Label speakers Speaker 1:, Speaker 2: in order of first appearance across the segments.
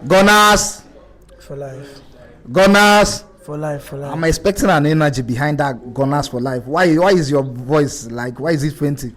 Speaker 1: Gunners.
Speaker 2: For life.
Speaker 1: Gunners.
Speaker 2: For life, for life.
Speaker 1: I'm expecting an energy behind that Gunners for life. Why is your voice like, why is it fainting?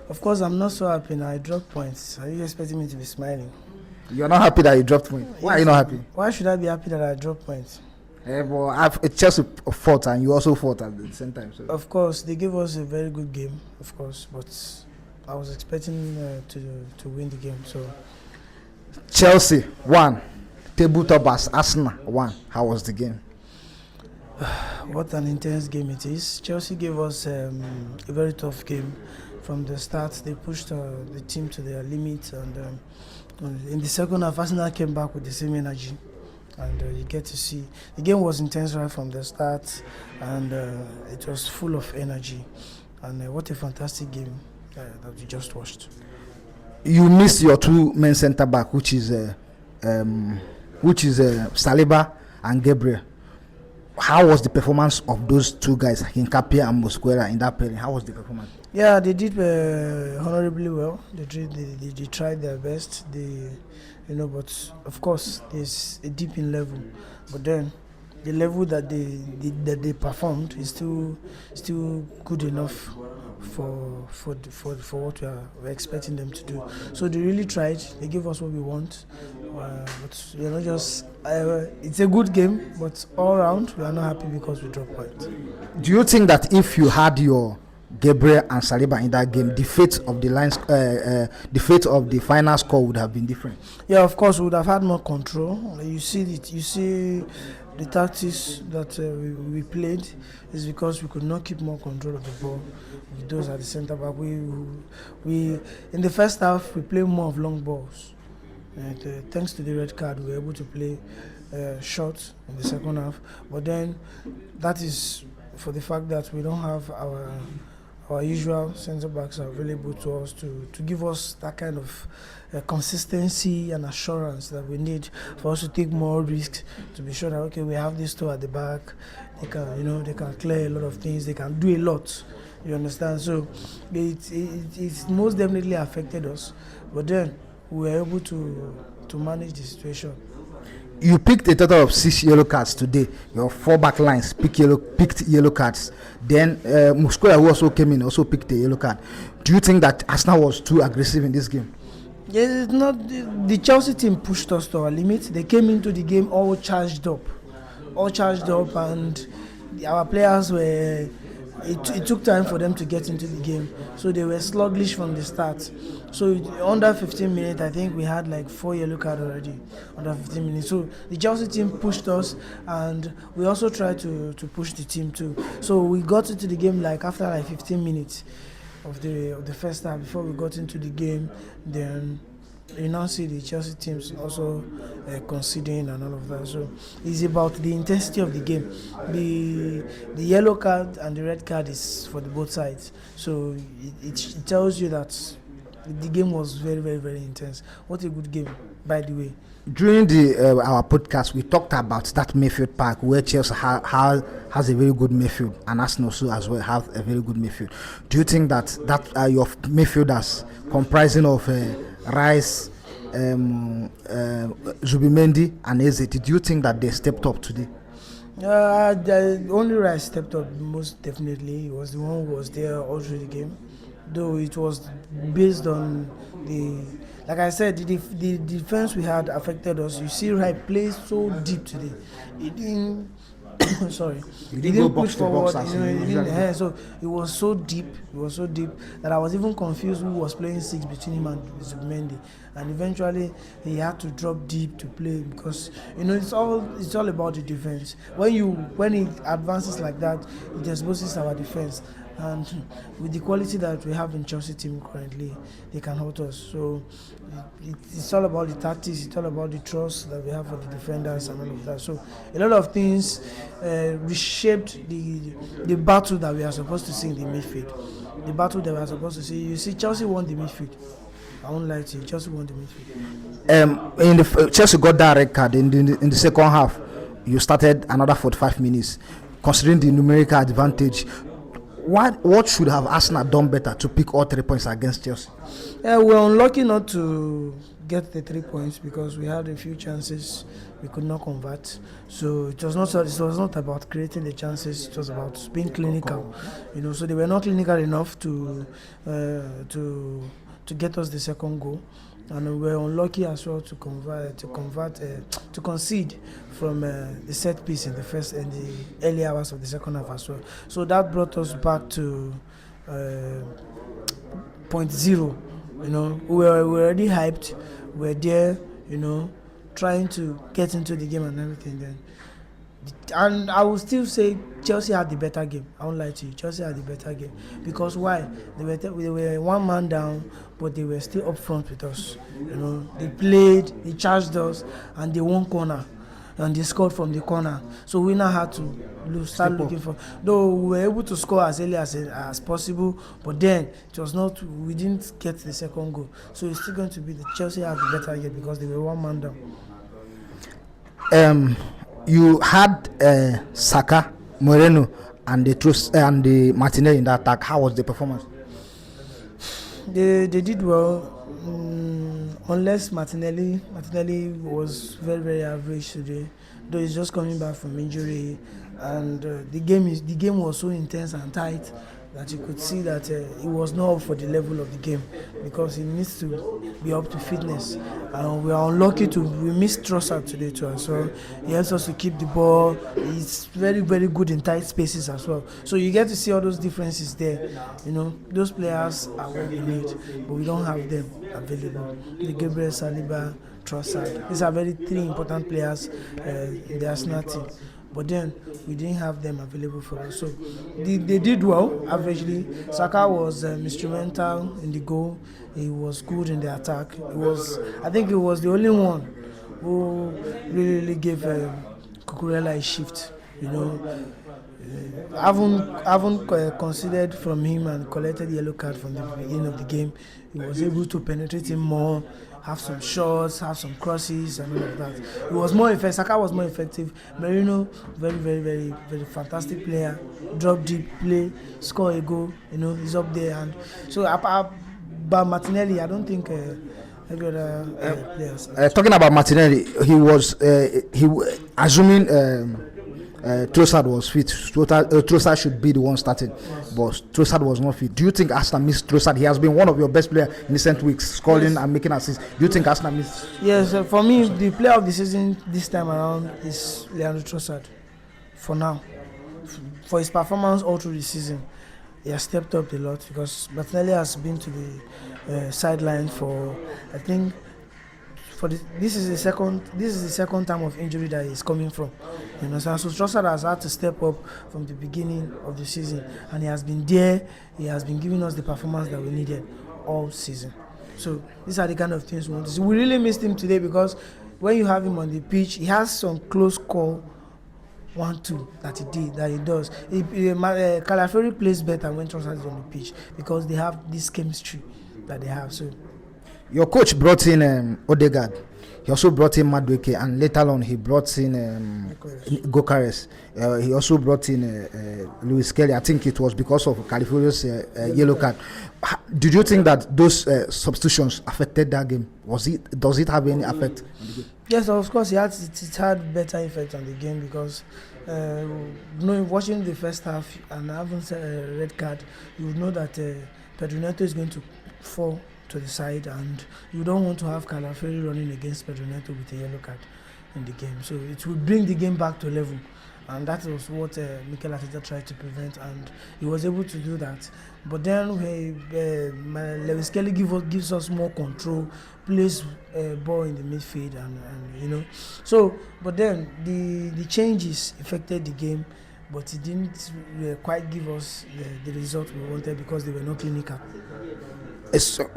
Speaker 2: Of course, I'm not so happy now. I dropped points. Are you expecting me to be smiling?
Speaker 1: You're not happy that you dropped points. Why are you not happy?
Speaker 2: Why should I be happy that I dropped points?
Speaker 1: Well, Chelsea fought and you also fought at the same time. So.
Speaker 2: Of course, they gave us a very good game, of course, but I was expecting to win the game. So
Speaker 1: Chelsea won. Tabletop as Arsenal won. How was the game?
Speaker 2: What an intense game it is. Chelsea gave us a very tough game. From the start, they pushed the team to their limit, and in the second half, Arsenal came back with the same energy. And you get to see the game was intense right from the start, and it was full of energy. And what a fantastic game that we just watched.
Speaker 1: You missed your two main centre back, which is Saliba and Gabriel. How was the performance of those two guys, Hincapié and Mosquera, in that pairing? How was the performance?
Speaker 2: Yeah, they did honorably well. They tried their best. But of course there's a dip in level. But then the level that they performed is still good enough for what we're expecting them to do. So they really tried. They gave us what we want. But we're not just. It's a good game, but all around we are not happy because we dropped points.
Speaker 1: Do you think that if you had your Gabriel and Saliba in that game, the fate of the final score would have been different?
Speaker 2: Yeah, of course, we would have had more control. You see the tactics that we played is because we could not keep more control of the ball with those at the centre back. We in the first half we played more of long balls. And thanks to the red card, we were able to play short in the second half. But then that is for the fact that we don't have our usual centre backs are available to us to give us that kind of consistency and assurance that we need for us to take more risks, to be sure that okay, we have these two at the back. They can clear a lot of things. They can do a lot. You understand? So it's most definitely affected us. But then we were able to manage the situation.
Speaker 1: You picked a total of 6 yellow cards today. Your 4 back lines picked yellow cards. Then Mosquera, who also came in, also picked a yellow card. Do you think that Arsenal was too aggressive in this game?
Speaker 2: Yeah, it's not. The Chelsea team pushed us to our limit. They came into the game all charged up, and our players were. It took time for them to get into the game, so they were sluggish from the start. So under 15 minutes, I think we had like 4 yellow cards already under 15 minutes. So the Chelsea team pushed us, and we also tried to push the team too. So we got into the game like after like 15 minutes of the first half before we got into the game. Then you now see the Chelsea teams also conceding and all of that. So it's about the intensity of the game. The yellow card and the red card is for the both sides. So it tells you that the game was very, very, very intense. What a good game, by the way.
Speaker 1: During our podcast, we talked about that midfield pack where Chelsea has a very good midfield, and Arsenal also as well have a very good midfield. Do you think that your midfielders comprising of Rice, Zubimendi and Eze, did you think that they stepped up today?
Speaker 2: The only Rice stepped up most definitely. He was the one who was there all through the game, though it was based on like I said, the defense we had affected us. You see, Rice plays so deep today. He didn't. Sorry, he didn't push forward. So it was so deep. That I was even confused who was playing 6 between him and Zubimendi. And eventually he had to drop deep to play because it's all about the defense. When it advances like that, it exposes our defense. And with the quality that we have in Chelsea team currently, they can hurt us. So it's all about the tactics, it's all about the trust that we have for the defenders and all of that. So a lot of things reshaped the battle that we are supposed to see in the midfield. The battle that we are supposed to see. You see, Chelsea won the midfield. I won't lie to you, Chelsea won the midfield.
Speaker 1: Chelsea got that red card in the second half. You started another 45 minutes. Considering the numerical advantage, what should have Arsenal done better to pick all 3 points against Chelsea?
Speaker 2: We're unlucky not to get the 3 points because we had a few chances we could not convert. So it was not about creating the chances. It was about being clinical. So they were not clinical enough to get us the second goal, and we were unlucky as well to concede from the set piece in the early hours of the second half as well. So that brought us back to point zero. We were already hyped. We were there, trying to get into the game and everything. Then, and I will still say Chelsea had the better game. I won't lie to you. Chelsea had the better game because why? They were one man down, but they were still up front with us. They played, they charged us, and they won corner. And they scored from the corner. So we now had to start looking for. Though we were able to score as early as possible, but then it was not. We didn't get the second goal. So it's still going to be the Chelsea had the better game because they were one man
Speaker 1: down. You had Saka, Moreno, and the Martinelli in the attack. How was the performance?
Speaker 2: They did well. Unless Martinelli was very, very average today, though he's just coming back from injury, and the game was so intense and tight that you could see that he was not up for the level of the game because he needs to be up to fitness. And we are unlucky we missed Trossard today too as well. He helps us to keep the ball. He's very, very good in tight spaces as well. So you get to see all those differences there. Those players are what we need, but we don't have them available. The Gabriel, Saliba, Trossard. These are three important players in the Arsenal team. But then we didn't have them available for us. So they did well, averagely. Saka was instrumental in the goal. He was good in the attack. I think he was the only one who really gave Cucurella a shift. I haven't considered from him and collected yellow card from the beginning of the game. He was able to penetrate him more, have some shots, have some crosses, and all of that. He was more effective. Saka was more effective. Merino, very, very, very, very fantastic player. Drop deep, play, score a goal. He's up there. And so, but Martinelli, I don't think every other players.
Speaker 1: Talking about Martinelli, he was assuming Trossard was fit. Trossard should be the one starting, but Trossard was not fit. Do you think Arsenal missed Trossard? He has been one of your best players in recent weeks, scoring and making assists. Do you think Arsenal missed?
Speaker 2: Yes, for me, the player of the season this time around is Leandro Trossard. For now, for his performance all through the season, he has stepped up a lot because Martinelli has been to the sideline for, I think, this is the second time of injury that he's coming from. So Trossard has had to step up from the beginning of the season, and he has been there. He has been giving us the performance that we needed all season. So these are the kind of things we want to see. We really missed him today because when you have him on the pitch, he has some close call 1-2 that he does. Calafiori plays better when Trossard is on the pitch because they have this chemistry that they have. So.
Speaker 1: Your coach brought in Odegaard. He also brought in Madueke, and later on he brought in Gokares. He also brought in Lewis Kelly. I think it was because of Calafiori's yellow card. Did you think that those substitutions affected that game? Does it have any effect on the game?
Speaker 2: Yes, of course, it had better effect on the game because watching the first half and having a red card, you would know that Pedro Neto is going to fall to the side, and you don't want to have Calafiori running against Pedro Neto with a yellow card in the game. So it would bring the game back to level, and that was what Mikel Arteta tried to prevent, and he was able to do that. But then Lewis Kelly gives us more control, plays ball in the midfield, and So, but then the changes affected the game, but it didn't quite give us the result we wanted because they were not clinical.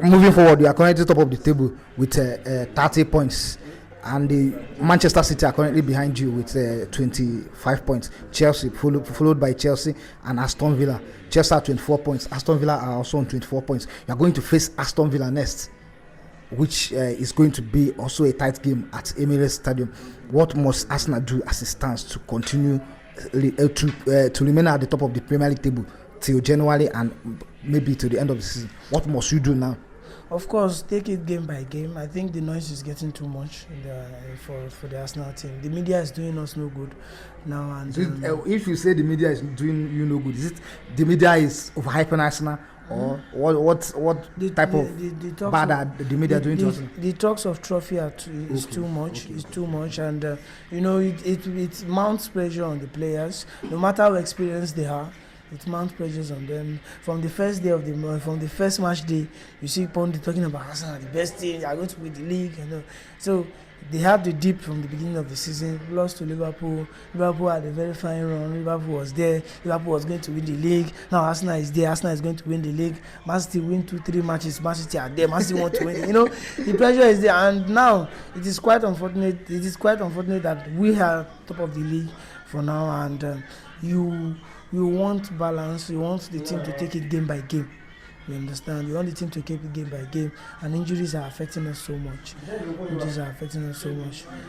Speaker 1: Moving forward, you are currently top of the table with 30 points, and the Manchester City are currently behind you with 25 points. Chelsea followed by Chelsea and Aston Villa. Chelsea are 24 points. Aston Villa are also on 24 points. You are going to face Aston Villa next, which is going to be also a tight game at Emirates Stadium. What must Arsenal do as it stands to continue to remain at the top of the Premier League table till January and maybe to the end of the season? What must you do now?
Speaker 2: Of course, take it game by game. I think the noise is getting too much for the Arsenal team. The media is doing us no good now. And
Speaker 1: if you say the media is doing you no good, is it the media is overhyping Arsenal, or what type of bad are the media doing to Arsenal?
Speaker 2: The talks of trophy is too much. It's too much, and it mounts pressure on the players, no matter how experienced they are. It mounts pressures on them from the first day of from the first match day. You see Pundit talking about Arsenal, the best team, they are going to win the league. So they had the dip from the beginning of the season, lost to Liverpool. Liverpool had a very fine run. Liverpool was there. Liverpool was going to win the league. Now Arsenal is there. Arsenal is going to win the league. Man City win 2-3 matches. Man City are there. Man City want to win. The pressure is there, and now it is quite unfortunate. It is quite unfortunate that we are top of the league for now, and you want balance. You want the team to take it game by game. You understand? You want the team to keep it game by game, and injuries are affecting us so much.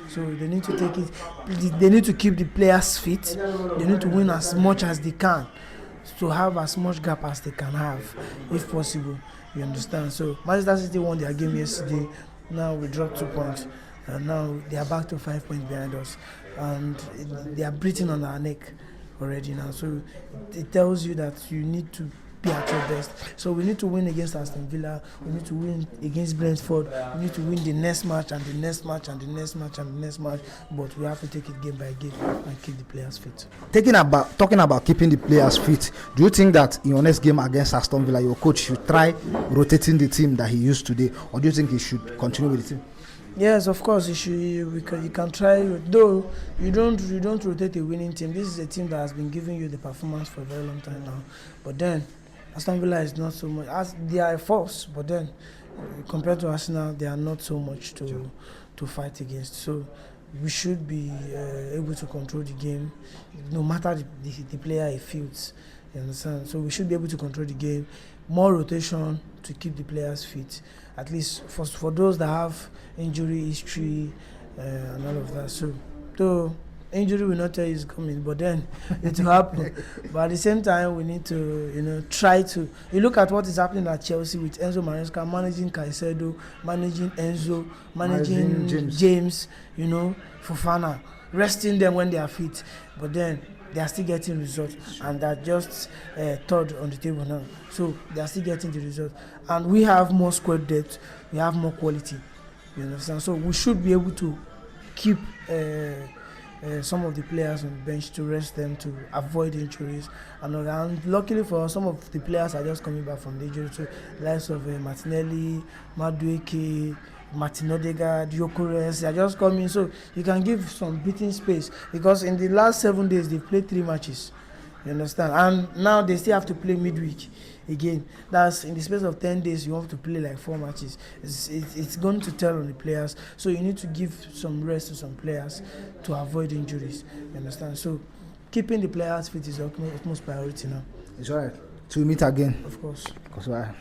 Speaker 2: So they need to take it. They need to keep the players fit. They need to win as much as they can, to have as much gap as they can have, if possible. You understand? So Manchester City won their game yesterday. Now we dropped 2 points, and now they are back to 5 points behind us, and they are breathing on our neck already now. So it tells you that you need to be at your best. So we need to win against Aston Villa. We need to win against Brentford. We need to win the next match and the next match and the next match and the next match. But we have to take it game by game and keep the players fit.
Speaker 1: Talking about keeping the players fit, do you think that in your next game against Aston Villa, your coach should try rotating the team that he used today, or do you think he should continue with the team?
Speaker 2: Yes, of course, you can try. Though you don't rotate a winning team. This is a team that has been giving you the performance for a very long time now. But then Aston Villa is not so much. As they are a force, but then compared to Arsenal, they are not so much to fight against. So we should be able to control the game, no matter the player he fields. You understand? So we should be able to control the game. More rotation to keep the players fit, at least for those that have injury history and all of that. So though injury will not tell you it's coming, but then it will happen. But at the same time, we need to try to. You look at what is happening at Chelsea with Enzo Maresca managing Caicedo, managing Enzo, managing James, Fofana, resting them when they are fit, but then they are still getting results, and they're just third on the table now. So they are still getting the results, and we have more squad depth, we have more quality. You understand? So we should be able to keep some of the players on the bench to rest them, to avoid injuries. And luckily for us, some of the players are just coming back from the injury. So the likes of Martinelli, Madueke, Martin Odegaard, Gyökeres, they are just coming, so you can give some breathing space, because in the last 7 days they've played 3 matches. You understand? And now they still have to play midweek again. That's in the space of 10 days you have to play like 4 matches. It's going to tell on the players, so you need to give some rest to some players to avoid injuries. You understand? So keeping the players fit is the utmost priority now.
Speaker 1: It's alright. To meet again.
Speaker 2: Of course.
Speaker 1: Because why?